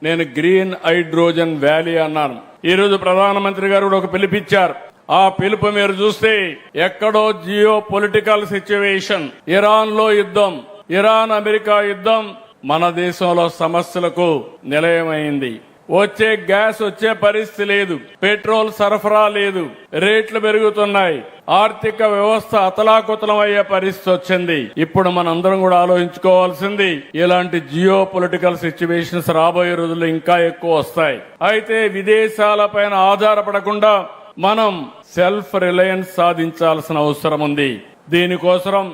నేను green hydrogen valley అన్నాను. ఈ రోజు ప్రధానమంత్రి గారు కూడా ఒక పిలుపిచ్చారు. ఆ పిలుపు మీరు చూస్తే ఎక్కడో జియో పొలిటికల్ సిచ్యువేషన్, ఇరాన్ లో యుద్ధం, ఇరాన్ అమెరికా యుద్ధం మన దేశంలో సమస్యలకు నిలయమైంది. వచ్చే గ్యాస్ వచ్చే పరిస్థితి లేదు, పెట్రోల్ సరఫరా లేదు, రేట్లు పెరుగుతున్నాయి, ఆర్థిక వ్యవస్థ అతలాకుతలం అయ్యే పరిస్థితి వచ్చింది. ఇప్పుడు మనందరం కూడా ఆలోచించుకోవాల్సింది, ఇలాంటి జియో పొలిటికల్ సిచ్యువేషన్స్ రాబోయే రోజుల్లో ఇంకా ఎక్కువ వస్తాయి. అయితే విదేశాలపైన ఆధారపడకుండా మనం సెల్ఫ్ రిలయన్స్ సాధించాల్సిన అవసరం ఉంది. దీనికోసం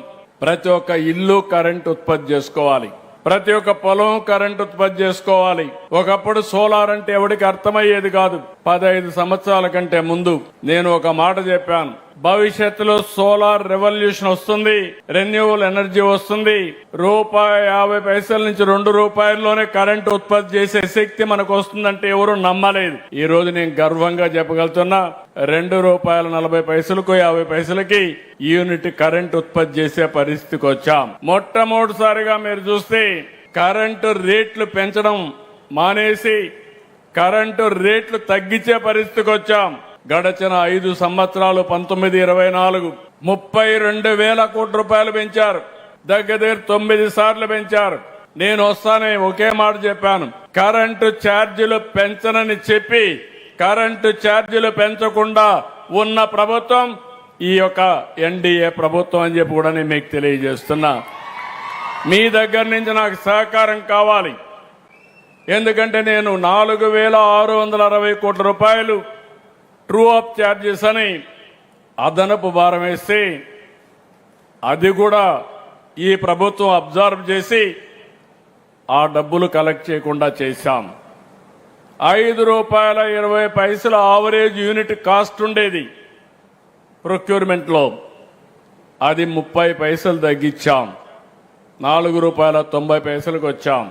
ప్రతి ఒక్క ఇల్లు కరెంట్ ఉత్పత్తి చేసుకోవాలి, ప్రతి ఒక్క పొలం కరెంట్ ఉత్పత్తి చేసుకోవాలి. ఒకప్పుడు సోలార్ అంటే ఎవరికి అర్థమయ్యేది కాదు. 15 సంవత్సరాల కంటే ముందు నేను ఒక మాట చెప్పాను, భవిష్యత్తులో సోలార్ రెవల్యూషన్ వస్తుంది, రెన్యూవల్ ఎనర్జీ వస్తుంది, ₹1.50 నుంచి ₹2 కరెంట్ ఉత్పత్తి చేసే శక్తి మనకు వస్తుందంటే ఎవరు నమ్మలేదు. ఈ రోజు నేను గర్వంగా చెప్పగలుగుతున్నా, ₹2.40 50 యూనిట్ కరెంట్ ఉత్పత్తి చేసే పరిస్థితికి వచ్చాం. మొట్టమొదటిసారిగా మీరు చూస్తే కరెంటు రేట్లు పెంచడం మానేసి కరెంటు రేట్లు తగ్గించే పరిస్థితికి వచ్చాం. గడచిన 5 సంవత్సరాలు 19-24 32,000 కోట్ల రూపాయలు పెంచారు. దగ్గర 9 సార్లు పెంచారు. నేను వస్తానే ఒకే మాట చెప్పాను, కరెంటు ఛార్జీలు పెంచనని చెప్పి కరెంటు ఛార్జీలు పెంచకుండా ఉన్న ప్రభుత్వం ఈ యొక్క ఎన్డీఏ ప్రభుత్వం అని చెప్పి కూడా నేను మీకు తెలియజేస్తున్నా. మీ దగ్గర నుంచి నాకు సహకారం కావాలి. ఎందుకంటే నేను 4,660 కోట్ల రూపాయలు ట్రూ అప్ ఛార్జెస్ అని అదనపు భారం వేస్తే అది కూడా ఈ ప్రభుత్వం అబ్జర్వ్ చేసి ఆ డబ్బులు కలెక్ట్ చేయకుండా చేశాం. ₹5.20 ఆవరేజ్ యూనిట్ కాస్ట్ ఉండేది ప్రొక్యూర్మెంట్ లో, అది 30 పైసలు తగ్గించాం, ₹4.90 వచ్చాం.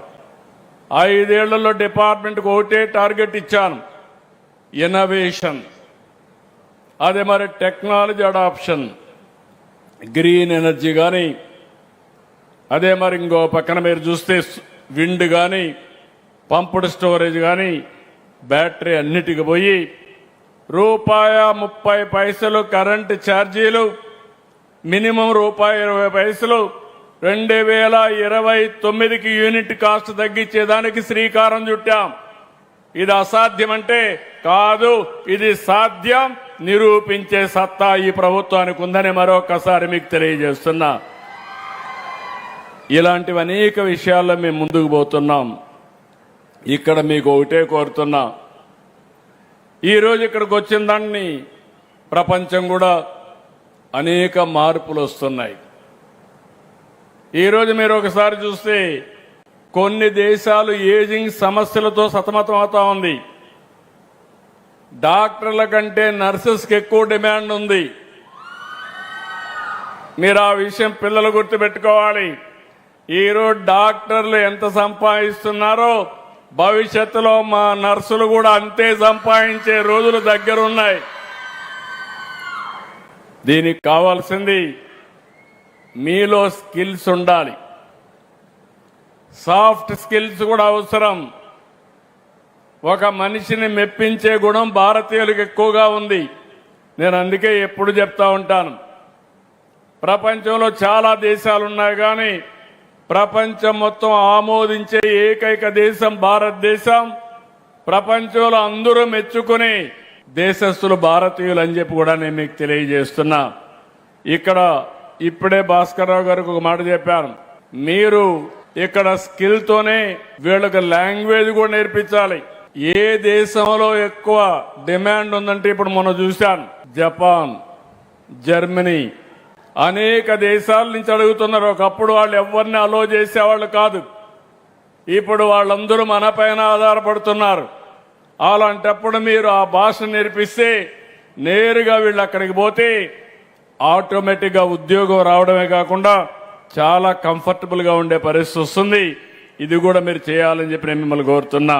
5 ఏళ్లలో డిపార్ట్మెంట్కి ఒకటే టార్గెట్ ఇచ్చాను, ఇన్నోవేషన్, అదే మరి టెక్నాలజీ అడాప్షన్, గ్రీన్ ఎనర్జీ కానీ, అదే మరి ఇంకో పక్కన మీరు చూస్తే విండ్ కానీ, పంప్డ్ స్టోరేజ్ కానీ, బ్యాటరీ అన్నిటికి పోయి ₹1.30 కరెంటు ఛార్జీలు, మినిమం ₹1.20 2029కి యూనిట్ కాస్ట్ తగ్గించేదానికి శ్రీకారం చుట్టాం. ఇది అసాధ్యమంటే కాదు, ఇది సాధ్యం నిరూపించే సత్తా ఈ ప్రభుత్వానికి ఉందని మరొకసారి మీకు తెలియజేస్తున్నా. ఇలాంటివి అనేక విషయాల్లో మేము ముందుకు పోతున్నాం. ఇక్కడ మీకు ఒకటే కోరుతున్నా, ఈరోజు ఇక్కడికి వచ్చిన దాన్ని ప్రపంచం కూడా అనేక మార్పులు వస్తున్నాయి. ఈరోజు మీరు ఒకసారి చూస్తే కొన్ని దేశాలు ఏజింగ్ సమస్యలతో సతమతం అవుతా ఉంది. డాక్టర్ల కంటే నర్సెస్కి ఎక్కువ డిమాండ్ ఉంది. మీరు ఆ విషయం పిల్లలు గుర్తుపెట్టుకోవాలి. ఈరోజు డాక్టర్లు ఎంత సంపాదిస్తున్నారో భవిష్యత్తులో మా నర్సులు కూడా అంతే సంపాదించే రోజులు దగ్గరున్నాయి. దీనికి కావాల్సింది మీలో స్కిల్స్ ఉండాలి, సాఫ్ట్ స్కిల్స్ కూడా అవసరం. ఒక మనిషిని మెప్పించే గుణం భారతీయులకు ఎక్కువగా ఉంది. నేను అందుకే ఎప్పుడు చెప్తా ఉంటాను, ప్రపంచంలో చాలా దేశాలు ఉన్నాయి కానీ ప్రపంచం మొత్తం ఆమోదించే ఏకైక దేశం భారతదేశం. ప్రపంచంలో అందరూ మెచ్చుకునే దేశస్థులు భారతీయులు అని చెప్పి కూడా నేను మీకు తెలియజేస్తున్నా. ఇక్కడ ఇప్పుడే భాస్కర్ రావు గారికి ఒక మాట చెప్పాను, మీరు ఇక్కడ స్కిల్ తోనే వీళ్ళకి లాంగ్వేజ్ కూడా నేర్పించాలి. ఏ దేశంలో ఎక్కువ డిమాండ్ ఉందంటే ఇప్పుడు మనం చూశాను, జపాన్, జర్మనీ, అనేక దేశాల నుంచి అడుగుతున్నారు. ఒకప్పుడు వాళ్ళు ఎవరిని అలో చేసేవాళ్ళు కాదు, ఇప్పుడు వాళ్ళందరూ మన పైన ఆధారపడుతున్నారు. అలాంటప్పుడు మీరు ఆ భాష నేర్పిస్తే నేరుగా వీళ్ళు అక్కడికి పోతే ఆటోమేటిక్ గా ఉద్యోగం రావడమే కాకుండా చాలా కంఫర్టబుల్ గా ఉండే పరిస్థితి వస్తుంది. ఇది కూడా మీరు చేయాలని చెప్పి నేను మిమ్మల్ని కోరుతున్నా.